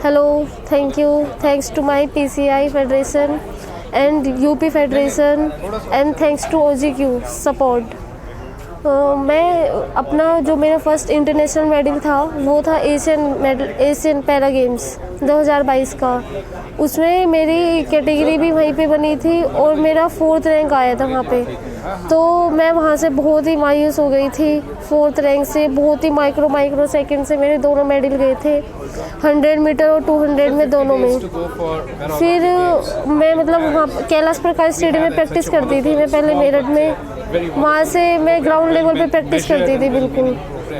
Hello, thank you. Thanks to my PCI Federation and UP Federation and thanks to OGQ support. मैं अपना जो मेरा first international medal था वो था एशियन पैरा गेम्स 2022 का। उसमें मेरी कैटेगरी भी वहीं पे बनी थी और मेरा 4th रैंक आया था वहाँ पे। तो मैं वहाँ से बहुत ही मायूस हो गई थी। 4th रैंक से बहुत ही माइक्रो सेकंड से मेरे दोनों मेडल गए थे, 100 मीटर और 200 में दोनों में। फिर मैं मतलब वहाँ कैलाश प्रकाश स्टेडियम में प्रैक्टिस करती थी मैं पहले मेरठ में। वहाँ से मैं ग्राउंड लेवल पे प्रैक्टिस करती थी बिल्कुल।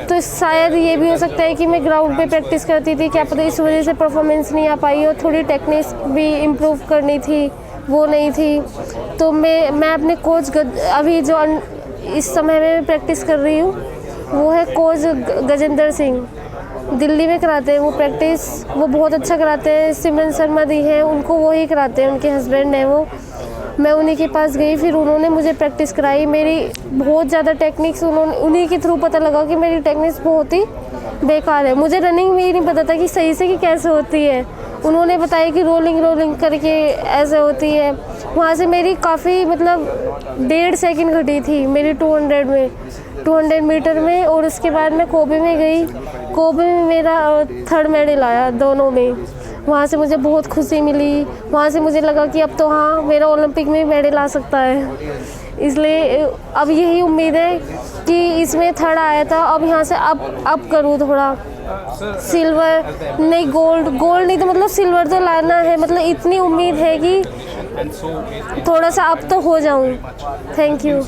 तो शायद ये भी हो सकता है कि मैं ग्राउंड पे प्रैक्टिस करती थी, क्या पता इस वजह से परफॉर्मेंस नहीं आ पाई और थोड़ी टेक्निक्स भी इम्प्रूव करनी थी, वो नहीं थी। तो मैं अपने कोच अभी जो इस समय में मैं प्रैक्टिस कर रही हूँ वो है कोच गजेंद्र सिंह, दिल्ली में कराते हैं वो प्रैक्टिस। वो बहुत अच्छा कराते हैं। सिमरन शर्मा दी हैं, उनको वो ही कराते हैं, उनके हस्बैंड हैं वो। मैं उन्हीं के पास गई, फिर उन्होंने मुझे प्रैक्टिस कराई। मेरी बहुत ज़्यादा टेक्निक्स उन्हीं के थ्रू पता लगा कि मेरी टेक्निक्स बहुत ही बेकार है। मुझे रनिंग में ही नहीं पता था कि सही से कि कैसे होती है। उन्होंने बताया कि रोलिंग करके ऐसे होती है। वहाँ से मेरी काफ़ी मतलब 1.5 सेकंड घटी थी मेरी 200 मीटर में। और उसके बाद मैं कोबे में गई। कोबे में मेरा 3rd मेडल आया दोनों में। वहाँ से मुझे बहुत खुशी मिली। वहाँ से मुझे लगा कि अब तो हाँ मेरा ओलंपिक में मेडल आ सकता है। इसलिए अब यही उम्मीद है कि इसमें 3rd आया था, अब यहाँ से अब करूँ थोड़ा सिल्वर नहीं, गोल्ड नहीं तो मतलब सिल्वर तो लाना है। मतलब इतनी उम्मीद है कि थोड़ा सा अब तो हो जाऊँ। Thank you.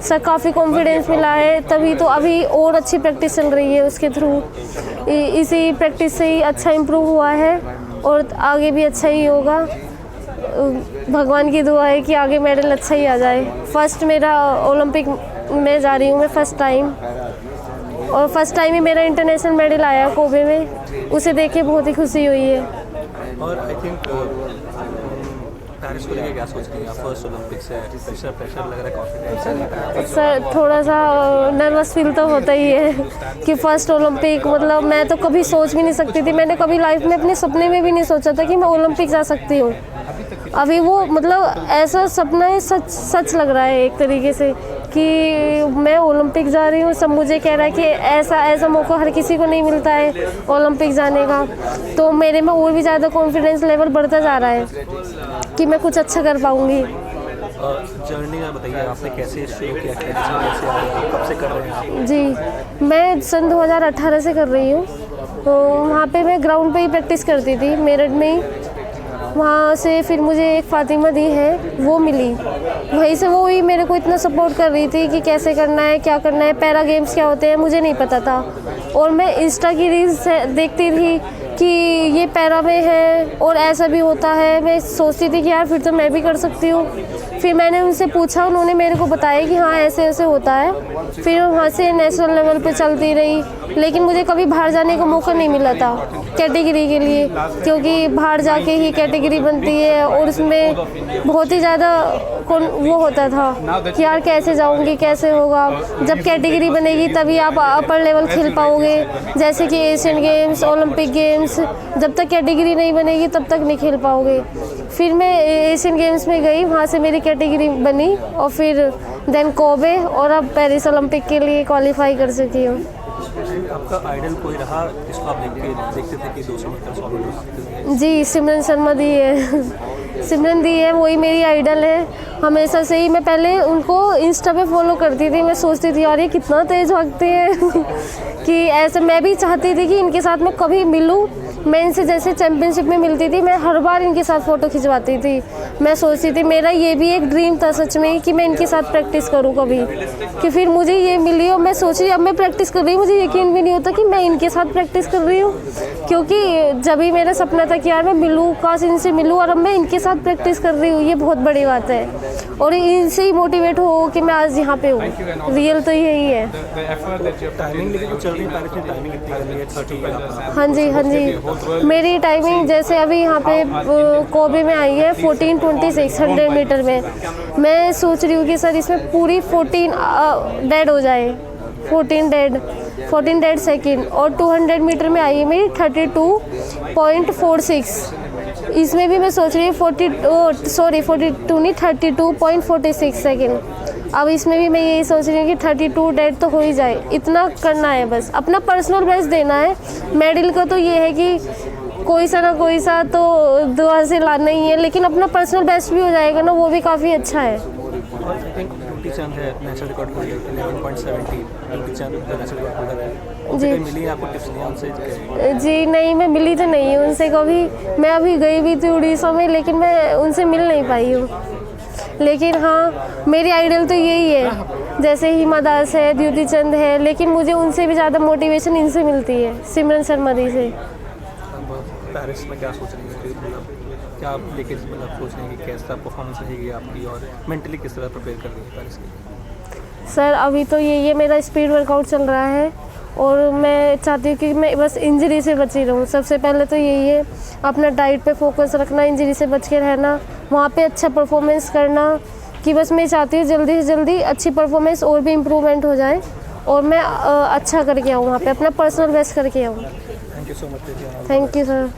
सर काफ़ी कॉन्फिडेंस मिला है, तभी तो अभी और अच्छी प्रैक्टिस चल रही है उसके थ्रू। इसी प्रैक्टिस से ही अच्छा इम्प्रूव हुआ है और आगे भी अच्छा ही होगा। भगवान की दुआ है कि आगे मेडल अच्छा ही आ जाए। फर्स्ट मेरा ओलंपिक में जा रही हूँ मैं फर्स्ट टाइम, और फर्स्ट टाइम ही मेरा इंटरनेशनल मेडल आया कोबे में। उसे देख के बहुत ही खुशी हुई है। और आई थिंक पेरिस को लेकर क्या सोच रही हैं? फर्स्ट ओलंपिक से प्रेशर लग रहा है, कॉन्फिडेंस? सर थोड़ा सा नर्वस फील तो होता ही है कि फ़र्स्ट ओलंपिक, मतलब मैं तो कभी सोच भी नहीं सकती थी। मैंने कभी लाइफ में अपने सपने में भी नहीं सोचा था कि मैं ओलंपिक जा सकती हूँ। अभी वो मतलब ऐसा सपना है, सच लग रहा है एक तरीके से कि मैं ओलंपिक जा रही हूँ। सब मुझे कह रहा है कि ऐसा मौका हर किसी को नहीं मिलता है ओलंपिक जाने का। तो मेरे में और भी ज़्यादा कॉन्फिडेंस लेवल बढ़ता जा रहा है कि मैं कुछ अच्छा कर पाऊँगी। जर्नी में बताइए, आपने कैसे शुरू किया, कैसे आया, कब से कर रहे हैं आप? जी मैं सन 2018 से कर रही हूँ। तो वहाँ पे मैं ग्राउंड पे ही प्रैक्टिस करती थी मेरठ में ही। वहाँ से फिर मुझे एक फातिमा दी है वो मिली, वहीं से वो ही मेरे को इतना सपोर्ट कर रही थी कि कैसे करना है, क्या करना है, पैरा गेम्स क्या होते हैं मुझे नहीं पता था। और मैं इंस्टा की रील्स देखती थी कि ये पैरा में है और ऐसा भी होता है। मैं सोचती थी कि यार फिर तो मैं भी कर सकती हूँ। फिर मैंने उनसे पूछा, उन्होंने मेरे को बताया कि हाँ ऐसे होता है। फिर वहाँ से नेशनल लेवल पे चलती रही, लेकिन मुझे कभी बाहर जाने का मौका नहीं मिला था कैटेगरी के लिए, क्योंकि बाहर जाके ही कैटेगरी बनती है और उसमें बहुत ही ज़्यादा वो होता था कि यार कैसे जाऊँगी, कैसे होगा। जब कैटेगरी बनेगी तभी आप अपर लेवल खेल पाओगे, जैसे कि एशियन गेम्स, ओलंपिक गेम्स। जब तक कैटेगरी नहीं बनेगी तब तक नहीं खेल पाओगे। फिर मैं एशियन गेम्स में गई, वहाँ से मेरी कैटेगरी बनी और फिर देन कोबे और अब पेरिस ओलंपिक के लिए क्वालिफाई कर चुकी हूँ। आपका आइडल कोई रहा जिसको आप देखते थे कि 200 मीटर 100 मीटर? जी सिमरन शर्मा दी है सिमरन दी है, वही मेरी आइडल है हमेशा से ही। मैं पहले उनको इंस्टा पे फॉलो करती थी। मैं सोचती थी यार ये कितना तेज़ भागते हैं कि ऐसे मैं भी चाहती थी कि इनके साथ मैं कभी मिलूं। मैं इनसे जैसे चैम्पियनशिप में मिलती थी, मैं हर बार इनके साथ फ़ोटो खिंचवाती थी। मैं सोचती थी मेरा ये भी एक ड्रीम था सच में कि मैं इनके साथ प्रैक्टिस करूं कभी, कि फिर मुझे ये मिली। और मैं सोच रही अब मैं प्रैक्टिस कर रही हूँ, मुझे यकीन भी नहीं होता कि मैं इनके साथ प्रैक्टिस कर रही हूँ, क्योंकि जब भी मेरा सपना था कि यार मैं मिलूँ, काश इनसे मिलूँ, और अब मैं इनके साथ प्रैक्टिस कर रही हूँ। ये बहुत बड़ी बात है। और इनसे ही मोटिवेट हो कि मैं आज यहाँ पे हूँ। रियल तो यही है। टाइमिंग लेकिन जो चल रही है पेरिस में, टाइमिंग कितनी करनी है? 30 हाँ जी, हाँ जी। मेरी टाइमिंग जैसे अभी यहाँ पे कोबे में आई है 14:26 100 मीटर में। मैं सोच रही हूँ कि सर इसमें पूरी 14 डेड हो जाए, 14 डेड सेकेंड। और 200 मीटर में आई है मेरी 32.46। इसमें भी मैं सोच रही हूँ 42 नहीं 32.46 सेकेंड। अब इसमें भी मैं यही सोच रही हूँ कि 32 डेड तो हो ही जाए, इतना करना है बस, अपना पर्सनल बेस्ट देना है। मेडल का तो ये है कि कोई सा ना कोई सा तो दुआ से लाना ही है, लेकिन अपना पर्सनल बेस्ट भी हो जाएगा ना, वो भी काफ़ी अच्छा है। आई थिंक ड्यूटी चंद है नेशनल रिकॉर्ड होल्डर 11.17। ड्यूटी चंद नेशनल रिकॉर्ड होल्डर है। जी। मिली आपको टिप्स दिया उनसे? जी नहीं, मैं मिली तो नहीं हूँ उनसे कभी। मैं अभी गई भी थी उड़ीसा में, लेकिन मैं उनसे मिल नहीं पाई हूँ। लेकिन हाँ, मेरी आइडल तो यही है, जैसे हिमा दास है, द्युति चंद है, लेकिन मुझे उनसे भी ज़्यादा मोटिवेशन इनसे मिलती है, सिमरन शर्मा दी से। पेरिस में क्या सोच रही है, मतलब क्या आप लेके मतलब सोच रहे हैं कि कैसा परफॉर्मेंस रहेगी आपकी, और मेंटली किस तरह प्रिपेयर कर रही है पेरिस के लिए? सर अभी तो ये मेरा स्पीड वर्कआउट चल रहा है, और मैं चाहती हूँ कि मैं बस इंजरी से बची रहूँ। सबसे पहले तो यही है, अपना डाइट पे फोकस रखना, इंजरी से बच के रहना, वहाँ पे अच्छा परफॉर्मेंस करना। कि बस मैं चाहती हूँ जल्दी से जल्दी अच्छी परफॉर्मेंस और भी इम्प्रूवमेंट हो जाए, और मैं अच्छा करके आऊँ, वहाँ पे अपना पर्सनल बेस्ट करके आऊँ। Thank you so much. Thank you sir.